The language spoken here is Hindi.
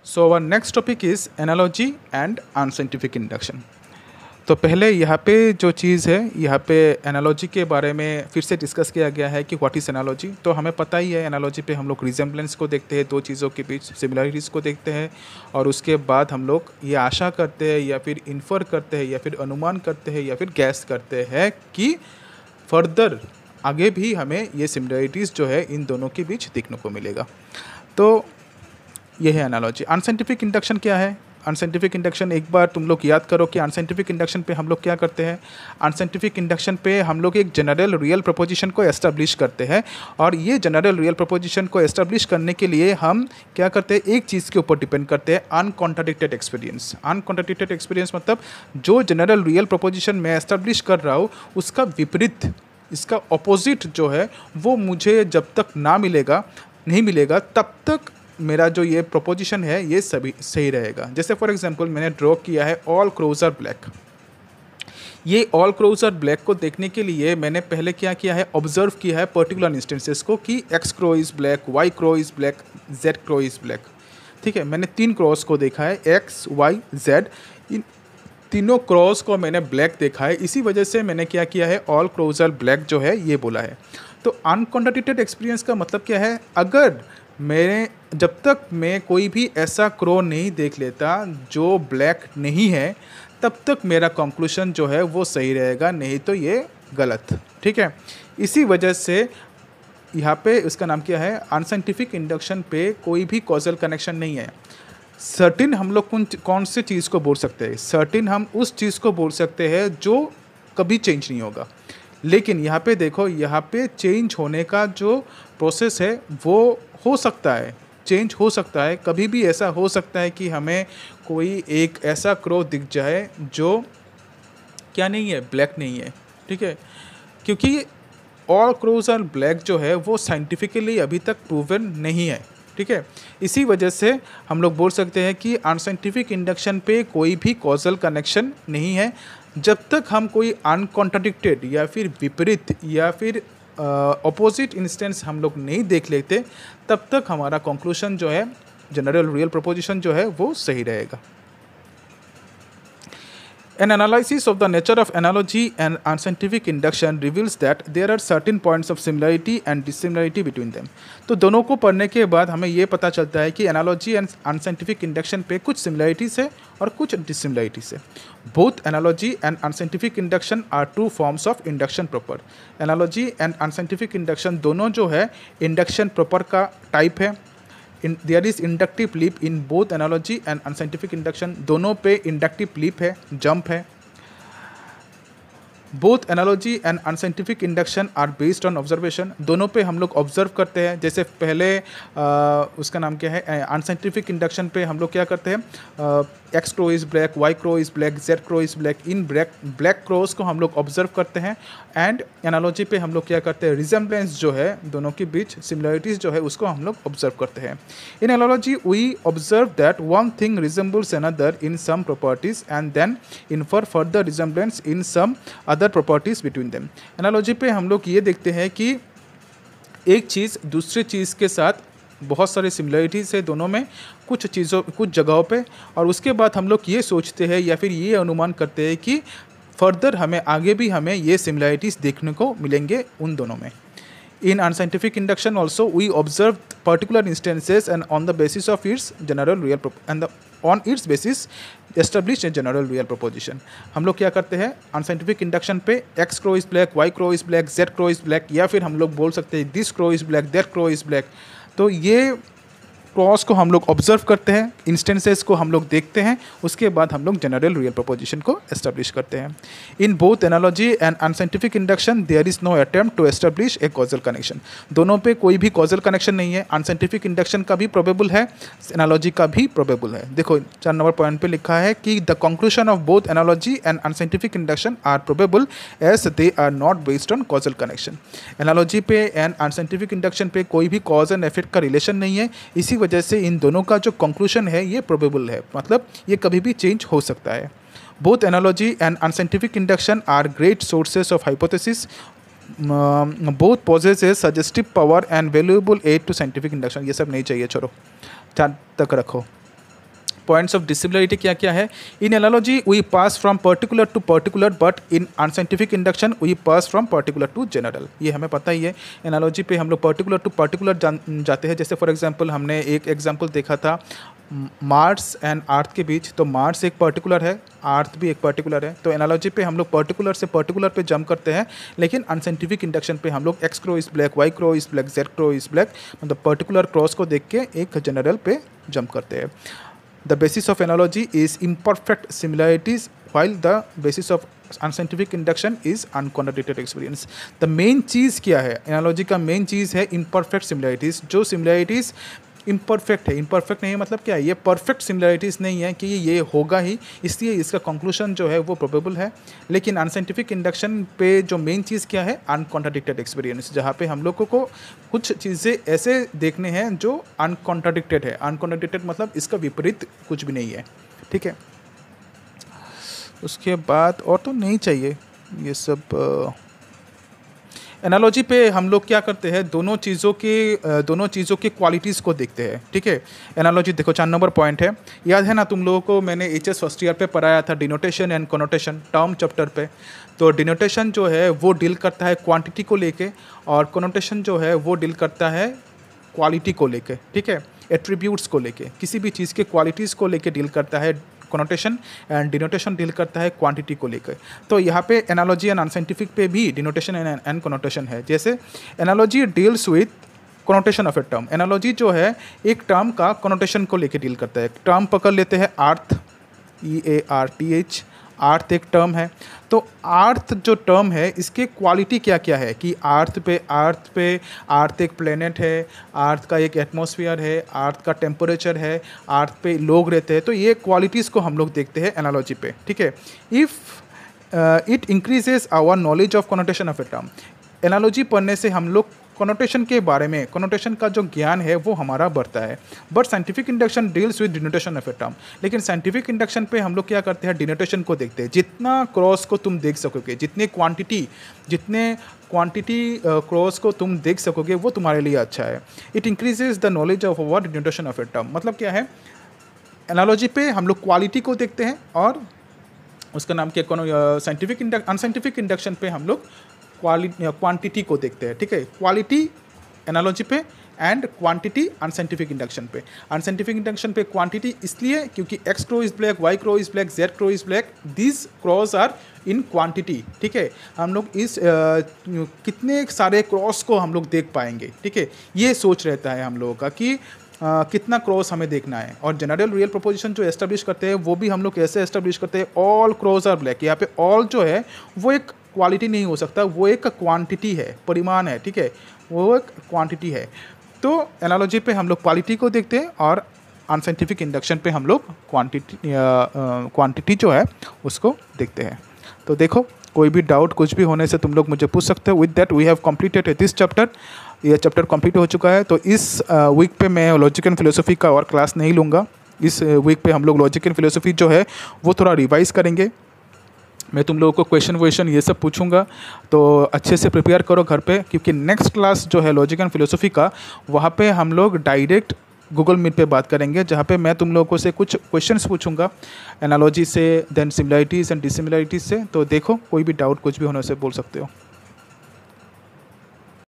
So our next topic is analogy and unscientific induction. तो पहले यहाँ पे जो चीज़ है, यहाँ पे एनालॉजी के बारे में फिर से डिस्कस किया गया है कि व्हाट इज़ एनालॉजी। तो हमें पता ही है एनालॉजी पे हम लोग रिजेम्बलेंस को देखते हैं, दो चीज़ों के बीच सिमिलरिटीज़ को देखते हैं, और उसके बाद हम लोग ये आशा करते हैं या फिर इन्फर करते हैं या फिर अनुमान करते हैं या फिर गैस करते हैं कि फर्दर आगे भी हमें ये सिमिलरिटीज़ जो है इन दोनों के बीच देखने को मिलेगा। तो ये है एनालॉजी। अनसाइंटिफिक इंडक्शन क्या है? अनसाइंटिफिक इंडक्शन एक बार तुम लोग याद करो कि अनसाइंटिफिक इंडक्शन पे हम लोग क्या करते हैं। अनसाइंटिफिक इंडक्शन पे हम लोग एक जनरल रियल प्रोपोजिशन को एस्टेब्लिश करते हैं, और ये जनरल रियल प्रोपोजिशन को एस्टेब्लिश करने के लिए हम क्या करते हैं, एक चीज़ के ऊपर डिपेंड करते हैं, अनकॉन्ट्राडिक्टेड एक्सपीरियंस। अनकॉन्ट्राडिक्टेड एक्सपीरियंस मतलब जो जनरल रियल प्रोपोजिशन मैं एस्टेब्लिश कर रहा हूँ उसका विपरीत, इसका ऑपोजिट जो है वो मुझे जब तक नहीं मिलेगा तब तक मेरा जो ये प्रोपोजिशन है ये सभी सही रहेगा। जैसे फॉर एग्जांपल मैंने ड्रॉ किया है ऑल क्रोज आर ब्लैक। ये ऑल क्रोज आर ब्लैक को देखने के लिए मैंने पहले क्या किया है, ऑब्जर्व किया है पर्टिकुलर इंस्टेंसेस को कि X crow is black, Y crow is black, Z crow is black. ठीक है, मैंने 3 क्रॉस को देखा है, एक्स वाई जेड, इन तीनों क्रॉस को मैंने ब्लैक देखा है। इसी वजह से मैंने क्या किया है, ऑल क्रोज आर ब्लैक जो है ये बोला है। तो अनकॉन्ट्राडिक्टेड एक्सपीरियंस का मतलब क्या है, अगर जब तक मैं कोई भी ऐसा क्रो नहीं देख लेता जो ब्लैक नहीं है, तब तक मेरा कंक्लूजन जो है वो सही रहेगा, नहीं तो ये गलत। ठीक है, इसी वजह से यहाँ पे उसका नाम क्या है, अनसाइंटिफिक इंडक्शन पे कोई भी कॉजल कनेक्शन नहीं है। सर्टिन हम लोग कौन से चीज़ को बोल सकते हैं, सर्टिन हम उस चीज़ को बोल सकते हैं जो कभी चेंज नहीं होगा। लेकिन यहाँ पे देखो, यहाँ पे चेंज होने का जो प्रोसेस है वो हो सकता है, चेंज हो सकता है। कभी भी ऐसा हो सकता है कि हमें कोई एक ऐसा क्रो दिख जाए जो क्या नहीं है, ब्लैक नहीं है। ठीक है, क्योंकि ऑल क्रोज आर ब्लैक जो है वो साइंटिफिकली अभी तक प्रूवन नहीं है। ठीक है, इसी वजह से हम लोग बोल सकते हैं कि अनसाइंटिफिक इंडक्शन पे कोई भी कॉजल कनेक्शन नहीं है। जब तक हम कोई अनकॉन्ट्राडिक्टेड या फिर विपरीत या फिर ऑपोजिट इंस्टेंस हम लोग नहीं देख लेते, तब तक हमारा कंक्लूजन जो है, जनरल रियल प्रोपोजिशन जो है वो सही रहेगा। An analysis of the nature of analogy and unscientific induction reveals that there are certain points of similarity and dissimilarity between them. तो दोनों को पढ़ने के बाद हमें ये पता चलता है कि एनालॉजी एंड अनसाइंटिफिक इंडक्शन पे कुछ सिमिलरिटीज़ है और कुछ डिसिमिलरिटीज़ है। Both analogy and unscientific induction are two forms of induction proper. Analogy and unscientific induction दोनों जो है इंडक्शन प्रॉपर का टाइप है। There is inductive leap in both analogy and unscientific induction, दोनों पे इंडक्टिव लीप है, जंप है। Both analogy and unscientific induction are based on observation, दोनों पे हम लोग ऑब्जर्व करते हैं। जैसे पहले उसका नाम क्या है, अनसाइंटिफिक इंडक्शन पे हम लोग क्या करते हैं, X crow is black, Y crow is black, Z crow is black, इन ब्लैक क्रोज को हम लोग ऑब्जर्व करते हैं। एंड एनालॉजी पे हम लोग क्या करते हैं, रिजेम्बलेंस जो है दोनों के बीच, सिमिलरिटीज़ जो है उसको हम लोग ऑब्जर्व करते हैं। In analogy we observe that one thing resembles another in some properties and then infer further resemblance in some other properties between them. Analogy पे हम लोग ये देखते हैं कि एक चीज़ दूसरे चीज़ के साथ बहुत सारे सिमिलरिटीज़ है दोनों में, कुछ जगहों पे, और उसके बाद हम लोग ये सोचते हैं या फिर ये अनुमान करते हैं कि फर्दर हमें आगे भी हमें ये सिमिलरिटीज़ देखने को मिलेंगे उन दोनों में। In unscientific induction also we observe particular instances and on the basis of its general real on its basis establish a general real proposition। हम लोग क्या करते हैं unscientific induction पे, x crow is black, y crow is black, z crow is black, या फिर हम लोग बोल सकते हैं this crow is black, that crow is black। तो ये क्रॉस को हम लोग ऑब्जर्व करते हैं, इंस्टेंसेस को हम लोग देखते हैं, उसके बाद हम लोग जनरल रियल प्रोपोजिशन को एस्टेब्लिश करते हैं। In both analogy and unscientific induction there is no attempt to establish a causal connection, दोनों पे कोई भी कॉजल कनेक्शन नहीं है। अनसाइंटिफिक इंडक्शन का भी प्रोबेबल है, एनालॉजी का भी प्रोबेबल है। देखो 4 नंबर पॉइंट पे लिखा है कि the conclusion of both analogy and unscientific induction are probable as they are not based on causal connection. Analogy पे एंड अनसाइंटिफिक इंडक्शन पे कोई भी कॉज एंड इफेक्ट का रिलेशन नहीं है, इसी वजह से इन दोनों का जो कंक्लूजन है ये प्रोबेबल है, मतलब ये कभी भी चेंज हो सकता है। Both analogy and unscientific induction are great sources of hypothesis, both possesses suggestive power and valuable aid to scientific induction. ये सब नहीं चाहिए, छोड़ो, 4 तक रखो। पॉइंट्स ऑफ डिसिमिलरिटी क्या क्या है? In analogy we pass from particular to particular, but in unscientific induction we pass from particular to general. ये हमें पता ही है, एनालॉजी पे हम लोग पर्टिकुलर टू पर्टिकुलर जाते हैं। जैसे फॉर एग्जांपल हमने एक एग्जांपल देखा था मार्स एंड अर्थ के बीच, तो मार्स एक पर्टिकुलर है, अर्थ भी एक पर्टिकुलर है। तो एनालॉजी पे हम लोग पर्टिकुलर से पर्टिकुलर पे जंप करते हैं, लेकिन अनसाइंटिफिक इंडक्शन पे हम लोग X crow is black, Y crow is black, Z crow is black, मतलब पर्टिकुलर क्रॉस को देख के एक जनरल पे जंप करते हैं। The basis of analogy is imperfect similarities while the basis of unscientific induction is uncontradicted experience। The main चीज़ क्या है? एनालॉजी का मेन चीज़ है इम्परफेक्ट सिमिलरिटीज़। जो सिमिलरिटीज़ इम्परफेक्ट है, इम्परफेक्ट नहीं है मतलब क्या है, ये परफेक्ट सिमिलरिटीज़ नहीं है कि ये होगा ही, इसलिए इसका कंक्लूजन जो है वो प्रोबेबल है। लेकिन अनसाइंटिफिक इंडक्शन पे जो मेन चीज़ क्या है? अनकॉन्ट्राडिक्टेड एक्सपीरियंस, जहाँ पे हम लोगों को कुछ चीज़ें ऐसे देखने हैं जो अनकॉन्ट्राडिक्टेड है। अनकॉन्ट्राडिक्टेड मतलब इसका विपरीत कुछ भी नहीं है, ठीक है। उसके बाद और तो नहीं चाहिए ये सब। एनालॉजी पे हम लोग क्या करते हैं? दोनों चीज़ों के क्वालिटीज़ को देखते हैं, ठीक है। एनालॉजी देखो 4 नंबर पॉइंट है, याद है ना तुम लोगों को मैंने एचएस फर्स्ट ईयर पे पढ़ाया था denotation and connotation term chapter पे। तो डिनोटेशन जो है वो डील करता है क्वांटिटी को लेके, और कनोटेशन जो है वो डील करता है क्वालिटी को लेके, ठीक है, एट्रीब्यूट्स को लेके, किसी भी चीज़ के क्वालिटीज़ को लेके डील करता है कनोटेशन, एंड डिनोटेशन डील करता है क्वांटिटी को लेकर। तो यहाँ पे एनालॉजी एंड अनसाइंटिफिक पे भी डिनोटेशन एंड कनोटेशन है। जैसे analogy deals with connotation of a term. Analogy जो है एक टर्म का कनोटेशन को लेकर डील करता है। टर्म पकड़ लेते हैं अर्थ, EARTH, अर्थ एक टर्म है। तो अर्थ जो टर्म है इसके क्वालिटी क्या क्या है कि अर्थ एक प्लेनेट है, अर्थ का एक एटमॉस्फेयर है, अर्थ का टेम्परेचर है, अर्थ पे लोग रहते हैं। तो ये क्वालिटीज़ को हम लोग देखते हैं एनालॉजी पे, ठीक है। If it increases our knowledge of connotation of a term. Analogy पढ़ने से हम लोग कनोटेशन के बारे में, कनोटेशन का जो ज्ञान है वो हमारा बढ़ता है। But scientific induction deals with denotation of a term. लेकिन साइंटिफिक इंडक्शन पे हम लोग क्या करते हैं? डिनोटेशन को देखते हैं। जितना क्रॉस को तुम देख सकोगे, जितने क्वांटिटी क्रॉस को तुम देख सकोगे वो तुम्हारे लिए अच्छा है। It increases the knowledge of our denotation of a term. मतलब क्या है? एनालॉजी पे हम लोग क्वालिटी को देखते हैं, और उसका नाम क्या, अनसाइंटिफिक इंडक्शन पे हम लोग क्वांटिटी को देखते हैं, ठीक है। क्वालिटी एनालॉजी पे एंड क्वांटिटी अनसाइंटिफिक इंडक्शन पे। अनसाइंटिफिक इंडक्शन पे क्वांटिटी इसलिए क्योंकि X crow is black, Y crow is black, Z crow is black, these crows are in quantity, ठीक है। हम लोग इस कितने सारे क्रॉस को हम लोग देख पाएंगे, ठीक है। ये सोच रहता है हम लोगों का कि कितना क्रॉस हमें देखना है। और जनरल रियल प्रोपोजिशन जो एस्टेब्लिश करते हैं वो भी हम लोग कैसे एस्टेब्लिश करते हैं? All crows are black. यहाँ पे ऑल जो है वो एक क्वालिटी नहीं हो सकता, वो एक क्वांटिटी है, परिमाण है, ठीक है, वो एक क्वांटिटी है। तो एनालॉजी पे हम लोग क्वालिटी को देखते हैं, और अनसाइंटिफिक इंडक्शन पे हम लोग क्वांटिटी जो है उसको देखते हैं। तो देखो, कोई भी डाउट कुछ भी होने से तुम लोग मुझे पूछ सकते हो। With that we have completed this chapter. ये चैप्टर कंप्लीट हो चुका है। तो इस वीक पे मैं लॉजिक एंड फिलोसफी का और क्लास नहीं लूँगा। इस वीक पे हम लोग लॉजिक एंड फिलोसफी जो है वो थोड़ा रिवाइज़ करेंगे। मैं तुम लोगों को क्वेश्चन ये सब पूछूंगा, तो अच्छे से प्रिपेयर करो घर पे, क्योंकि नेक्स्ट क्लास जो है लॉजिक एंड फिलोसफी का, वहाँ पे हम लोग डायरेक्ट गूगल मीट पे बात करेंगे, जहाँ पे मैं तुम लोगों से कुछ क्वेश्चंस पूछूंगा एनालॉजी से, देन सिमिलरिटीज़ एंड डिसिमिलरिटीज़ से। तो देखो, कोई भी डाउट कुछ भी होने से बोल सकते हो।